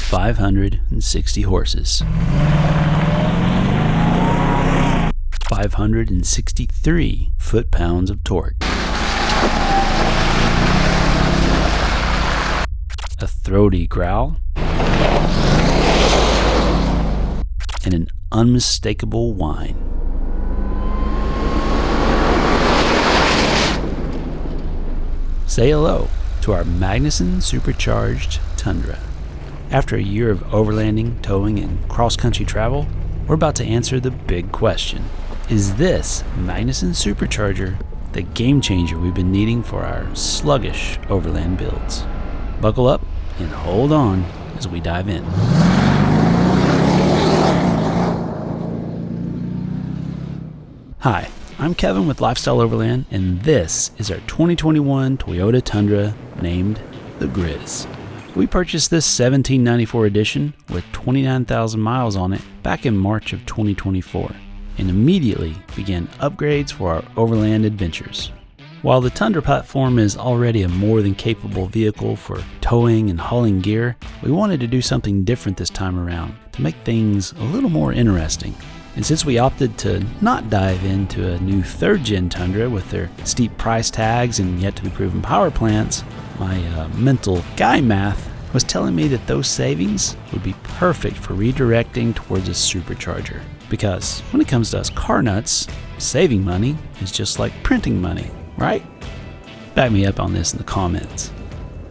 560 horses. 563 foot-pounds of torque. A throaty growl. And an unmistakable whine. Say hello to our Magnuson Supercharged Tundra. After a year of overlanding, towing, and cross-country travel, we're about to answer the big question. Is this Magnuson Supercharger the game changer we've been needing for our sluggish overland builds? Buckle up and hold on as we dive in. Hi, I'm Kevin with Lifestyle Overland, and this is our 2021 Toyota Tundra named the Griz. We purchased this 1794 edition with 29,000 miles on it back in March of 2024 and immediately began upgrades for our overland adventures. While the Tundra platform is already a more than capable vehicle for towing and hauling gear, we wanted to do something different this time around to make things a little more interesting. And since we opted to not dive into a new third-gen Tundra with their steep price tags and yet to be proven power plants, my mental guy math was telling me that those savings would be perfect for redirecting towards a supercharger. Because when it comes to us car nuts, saving money is just like printing money, right? Back me up on this in the comments.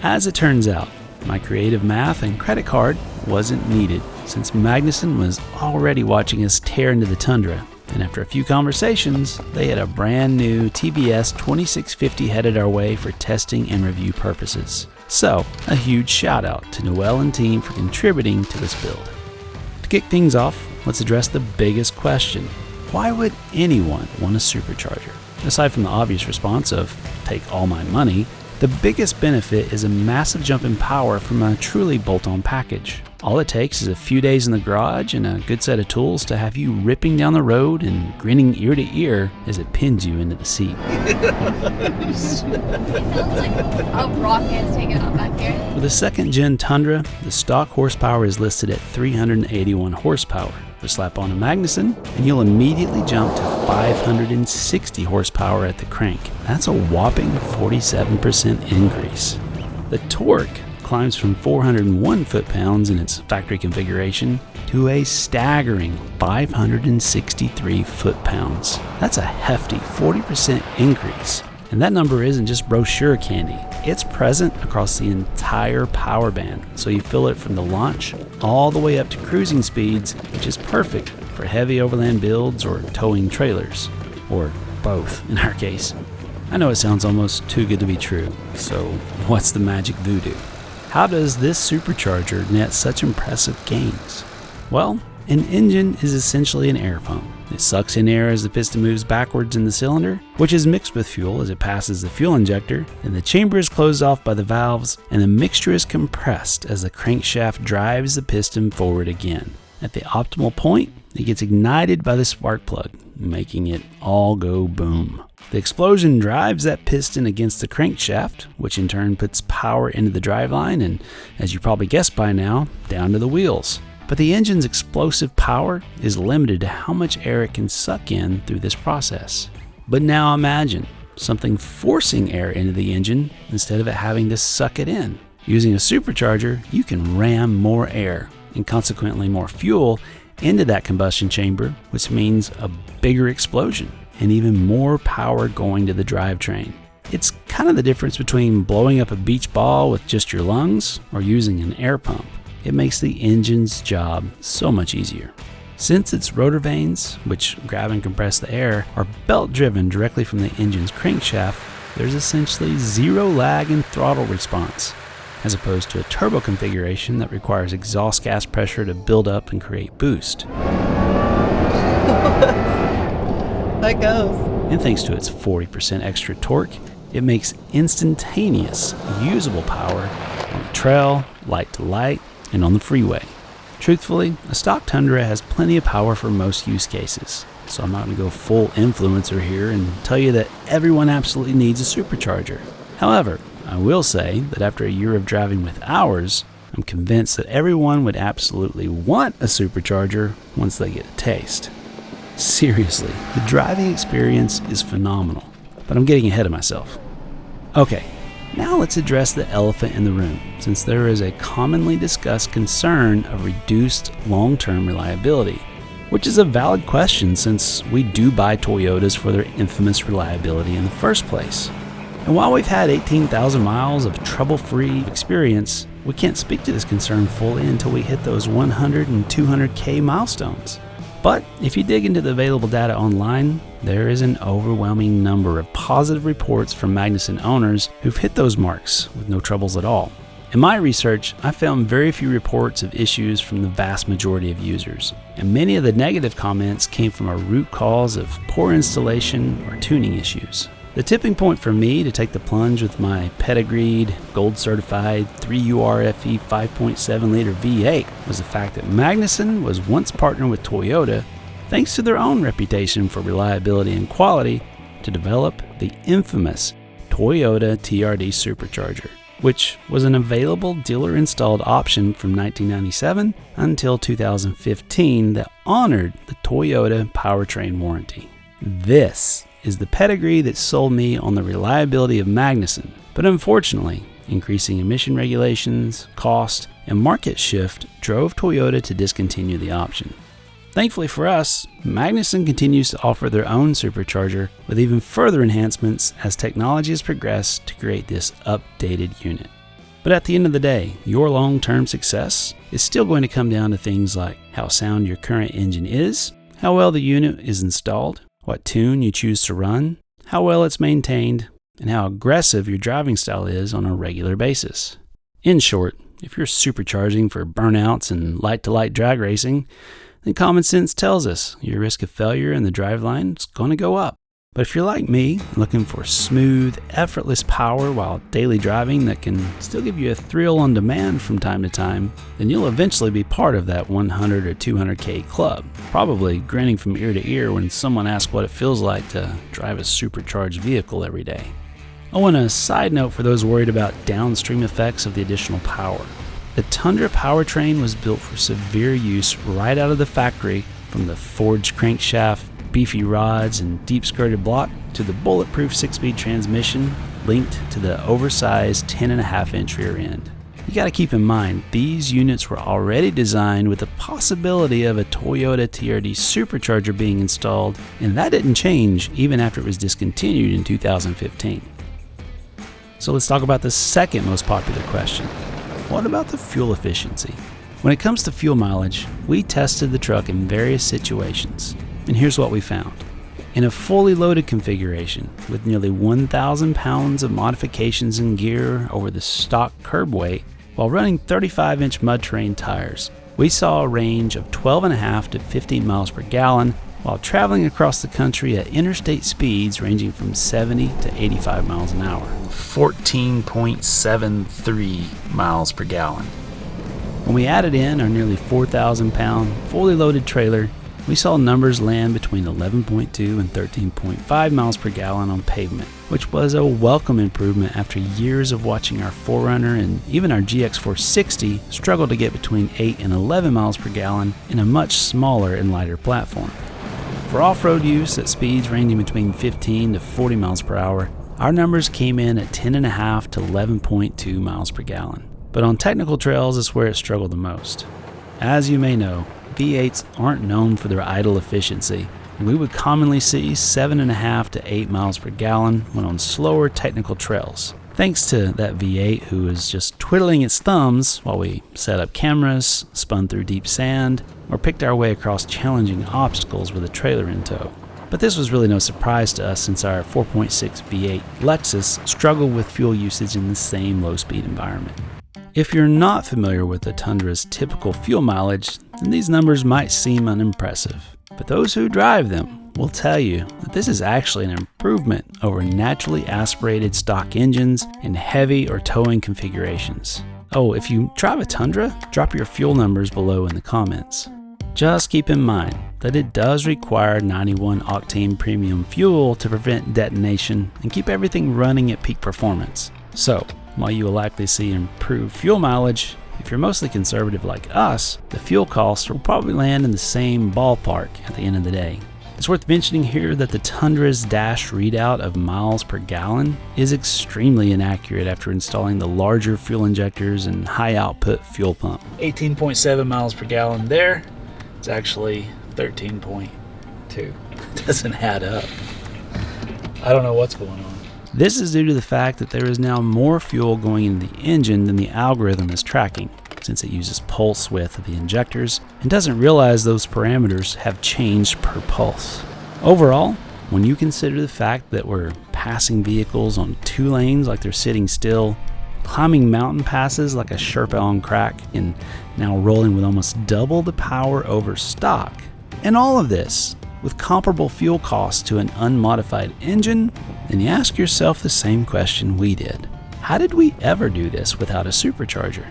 As it turns out, my creative math and credit card wasn't needed since Magnuson was already watching us tear into the Tundra, and after a few conversations, they had a brand new TVS2650 headed our way for testing and review purposes. So, a huge shout out to Noel and team for contributing to this build. To kick things off, let's address the biggest question. Why would anyone want a supercharger? Aside from the obvious response of, take all my money, the biggest benefit is a massive jump in power from a truly bolt-on package. All it takes is a few days in the garage and a good set of tools to have you ripping down the road and grinning ear to ear as it pins you into the seat. It sounds like a rocket's taking off back here. For the second-gen Tundra, the stock horsepower is listed at 381 horsepower. But slap on a Magnuson, and you'll immediately jump to 560 horsepower at the crank. That's a whopping 47% increase. The torque climbs from 401 foot-pounds in its factory configuration to a staggering 563 foot-pounds. That's a hefty 40% increase. And that number isn't just brochure candy. It's present across the entire power band, so you feel it from the launch all the way up to cruising speeds, which is perfect for heavy overland builds or towing trailers, or both in our case. I know it sounds almost too good to be true, so what's the magic voodoo? How does this supercharger net such impressive gains? Well, an engine is essentially an air pump. It sucks in air as the piston moves backwards in the cylinder, which is mixed with fuel as it passes the fuel injector, then the chamber is closed off by the valves, and the mixture is compressed as the crankshaft drives the piston forward again. At the optimal point, it gets ignited by the spark plug, making it all go boom. The explosion drives that piston against the crankshaft, which in turn puts power into the driveline and, as you probably guessed by now, down to the wheels. But the engine's explosive power is limited to how much air it can suck in through this process. But now imagine something forcing air into the engine instead of it having to suck it in. Using a supercharger, you can ram more air and consequently more fuel into that combustion chamber, which means a bigger explosion and even more power going to the drivetrain. It's kind of the difference between blowing up a beach ball with just your lungs or using an air pump. It makes the engine's job so much easier. Since its rotor vanes, which grab and compress the air, are belt driven directly from the engine's crankshaft, there's essentially zero lag in throttle response, as opposed to a turbo configuration that requires exhaust gas pressure to build up and create boost. That goes. And thanks to its 40% extra torque, it makes instantaneous, usable power on the trail, light to light, and on the freeway. Truthfully, a stock Tundra has plenty of power for most use cases, so I'm not going to go full influencer here and tell you that everyone absolutely needs a supercharger. However, I will say that after a year of driving with ours, I'm convinced that everyone would absolutely want a supercharger once they get a taste. Seriously, the driving experience is phenomenal, but I'm getting ahead of myself. Okay, now let's address the elephant in the room, since there is a commonly discussed concern of reduced long-term reliability, which is a valid question since we do buy Toyotas for their infamous reliability in the first place. And while we've had 18,000 miles of trouble-free experience, we can't speak to this concern fully until we hit those 100 and 200K milestones. But if you dig into the available data online, there is an overwhelming number of positive reports from Magnuson owners who've hit those marks with no troubles at all. In my research, I found very few reports of issues from the vast majority of users, and many of the negative comments came from a root cause of poor installation or tuning issues. The tipping point for me to take the plunge with my pedigreed, gold-certified 3URFE 5.7-liter V8 was the fact that Magnuson was once partnered with Toyota, thanks to their own reputation for reliability and quality, to develop the infamous Toyota TRD Supercharger, which was an available dealer-installed option from 1997 until 2015 that honored the Toyota powertrain warranty. This is the pedigree that sold me on the reliability of Magnuson, but unfortunately, increasing emission regulations, cost, and market shift drove Toyota to discontinue the option. Thankfully for us, Magnuson continues to offer their own supercharger with even further enhancements as technology has progressed to create this updated unit. But at the end of the day, your long-term success is still going to come down to things like how sound your current engine is, how well the unit is installed, what tune you choose to run, how well it's maintained, and how aggressive your driving style is on a regular basis. In short, if you're supercharging for burnouts and light-to-light drag racing, then common sense tells us your risk of failure in the driveline is going to go up. But if you're like me, looking for smooth, effortless power while daily driving that can still give you a thrill on demand from time to time, then you'll eventually be part of that 100 or 200K club, probably grinning from ear to ear when someone asks what it feels like to drive a supercharged vehicle every day. Oh, and a side note for those worried about downstream effects of the additional power. The Tundra powertrain was built for severe use right out of the factory, from the forged crankshaft, beefy rods, and deep skirted block to the bulletproof 6-speed transmission linked to the oversized 10.5-inch rear end. You got to keep in mind, these units were already designed with the possibility of a Toyota TRD Supercharger being installed, and that didn't change even after it was discontinued in 2015. So let's talk about the second most popular question. What about the fuel efficiency? When it comes to fuel mileage, we tested the truck in various situations, and here's what we found. In a fully loaded configuration with nearly 1,000 pounds of modifications in gear over the stock curb weight, while running 35-inch mud terrain tires, we saw a range of 12.5 to 15 miles per gallon while traveling across the country at interstate speeds ranging from 70 to 85 miles an hour. 14.73 miles per gallon. When we added in our nearly 4,000 pound fully loaded trailer, we saw numbers land between 11.2 and 13.5 miles per gallon on pavement, which was a welcome improvement after years of watching our 4Runner and even our GX460 struggle to get between 8 and 11 miles per gallon in a much smaller and lighter platform. For off-road use at speeds ranging between 15 to 40 miles per hour, our numbers came in at 10.5 to 11.2 miles per gallon. But on technical trails is where it struggled the most. As you may know, V8s aren't known for their idle efficiency, and we would commonly see 7.5 to 8 miles per gallon when on slower technical trails. Thanks to that V8 who was just twiddling its thumbs while we set up cameras, spun through deep sand, or picked our way across challenging obstacles with a trailer in tow. But this was really no surprise to us since our 4.6 V8 Lexus struggled with fuel usage in the same low-speed environment. If you're not familiar with the Tundra's typical fuel mileage, then these numbers might seem unimpressive. But those who drive them will tell you that this is actually an improvement over naturally aspirated stock engines in heavy or towing configurations. Oh, if you drive a Tundra, drop your fuel numbers below in the comments. Just keep in mind that it does require 91 octane premium fuel to prevent detonation and keep everything running at peak performance. So, while you will likely see improved fuel mileage, If you're mostly conservative like us, the fuel costs will probably land in the same ballpark at the end of the day. It's worth mentioning here that the Tundra's dash readout of miles per gallon is extremely inaccurate after installing the larger fuel injectors and high output fuel pump. 18.7 miles per gallon there. It's actually 13.2. It doesn't add up. I don't know what's going on. This is due to the fact that there is now more fuel going into the engine than the algorithm is tracking, since it uses pulse width of the injectors and doesn't realize those parameters have changed per pulse. Overall, when you consider the fact that we're passing vehicles on 2 lanes like they're sitting still, climbing mountain passes like a Sherpa on crack, and now rolling with almost double the power over stock, and all of this with comparable fuel costs to an unmodified engine, then you ask yourself the same question we did. How did we ever do this without a supercharger?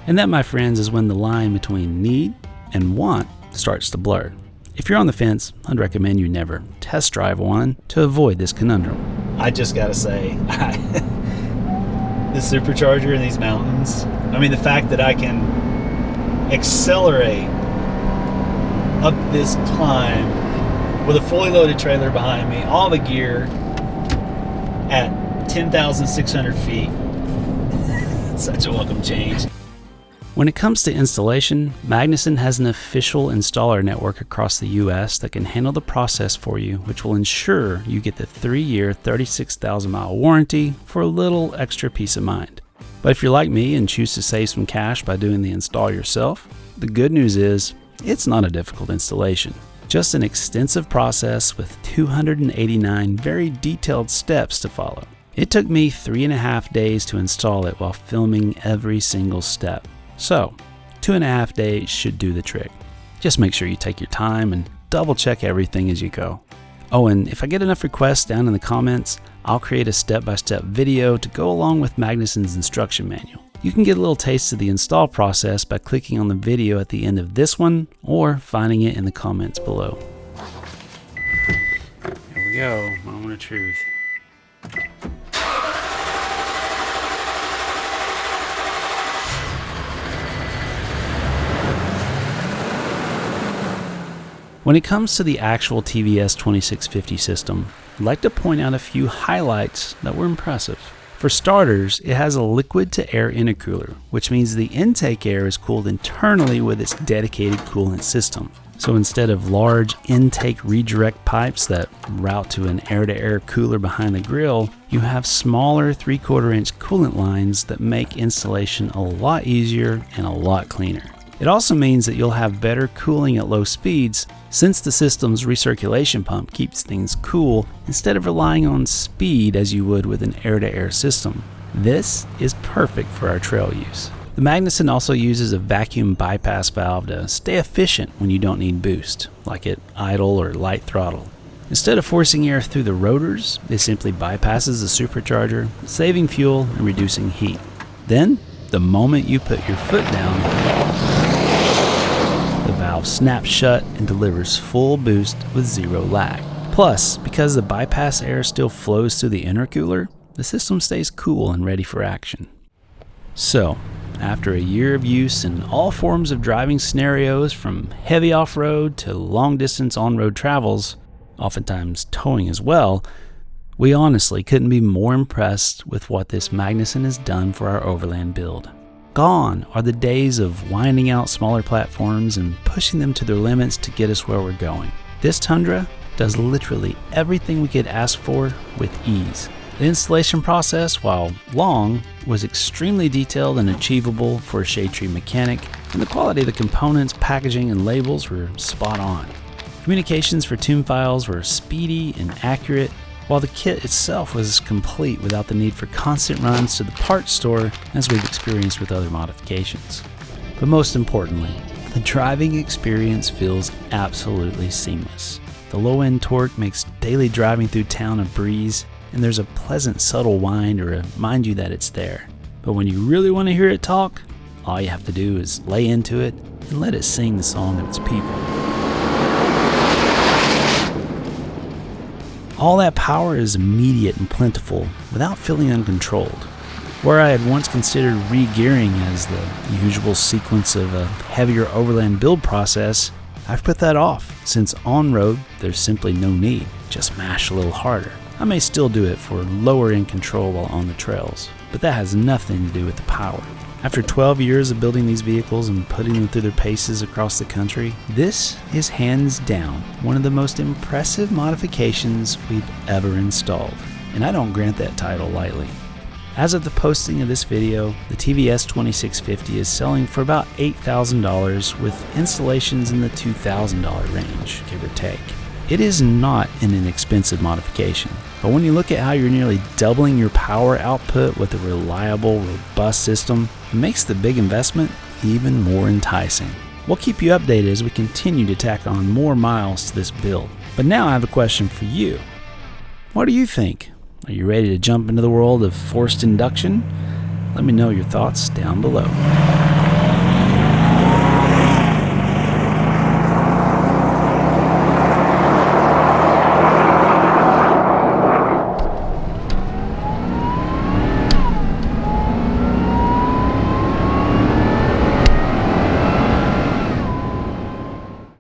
And that, my friends, is when the line between need and want starts to blur. If you're on the fence, I'd recommend you never test drive one to avoid this conundrum. I just gotta say, the supercharger in these mountains, I mean, the fact that I can accelerate up this climb with a fully loaded trailer behind me, all the gear at 10,600 feet. Such a welcome change. When it comes to installation, Magnuson has an official installer network across the US that can handle the process for you, which will ensure you get the 3-year, 36,000 mile warranty for a little extra peace of mind. But if you're like me and choose to save some cash by doing the install yourself, the good news is it's not a difficult installation. Just an extensive process with 289 very detailed steps to follow. It took me 3.5 days to install it while filming every single step. So, 2.5 days should do the trick. Just make sure you take your time and double check everything as you go. Oh, and if I get enough requests down in the comments, I'll create a step-by-step video to go along with Magnuson's instruction manual. You can get a little taste of the install process by clicking on the video at the end of this one or finding it in the comments below. Here we go, moment of truth. When it comes to the actual TVS2650 system, I'd like to point out a few highlights that were impressive. For starters, it has a liquid-to-air intercooler, which means the intake air is cooled internally with its dedicated coolant system. So instead of large intake redirect pipes that route to an air-to-air cooler behind the grill, you have smaller 3/4 inch coolant lines that make installation a lot easier and a lot cleaner. It also means that you'll have better cooling at low speeds since the system's recirculation pump keeps things cool instead of relying on speed as you would with an air-to-air system. This is perfect for our trail use. The Magnuson also uses a vacuum bypass valve to stay efficient when you don't need boost, like at idle or light throttle. Instead of forcing air through the rotors, it simply bypasses the supercharger, saving fuel and reducing heat. Then, the moment you put your foot down, the valve snaps shut and delivers full boost with zero lag. Plus, because the bypass air still flows through the intercooler, the system stays cool and ready for action. So, after a year of use in all forms of driving scenarios from heavy off-road to long-distance on-road travels, oftentimes towing as well, we honestly couldn't be more impressed with what this Magnuson has done for our Overland build. Gone are the days of winding out smaller platforms and pushing them to their limits to get us where we're going. This Tundra does literally everything we could ask for with ease. The installation process, while long, was extremely detailed and achievable for a shade tree mechanic, and the quality of the components, packaging, and labels were spot on. Communications for tune files were speedy and accurate, while the kit itself was complete without the need for constant runs to the parts store as we've experienced with other modifications. But most importantly, the driving experience feels absolutely seamless. The low-end torque makes daily driving through town a breeze, and there's a pleasant subtle whine to remind you that it's there. But when you really want to hear it talk, all you have to do is lay into it and let it sing the song of its people. All that power is immediate and plentiful without feeling uncontrolled. Where I had once considered re-gearing as the usual sequence of a heavier overland build process, I've put that off, since on-road there's simply no need, just mash a little harder. I may still do it for lower end control while on the trails, but that has nothing to do with the power. After 12 years of building these vehicles and putting them through their paces across the country, this is hands down one of the most impressive modifications we've ever installed, and I don't grant that title lightly. As of the posting of this video, the TVS2650 is selling for about $8,000 with installations in the $2,000 range, give or take. It is not an inexpensive modification, but when you look at how you're nearly doubling your power output with a reliable, robust system, it makes the big investment even more enticing. We'll keep you updated as we continue to tack on more miles to this build. But now I have a question for you. What do you think? Are you ready to jump into the world of forced induction? Let me know your thoughts down below.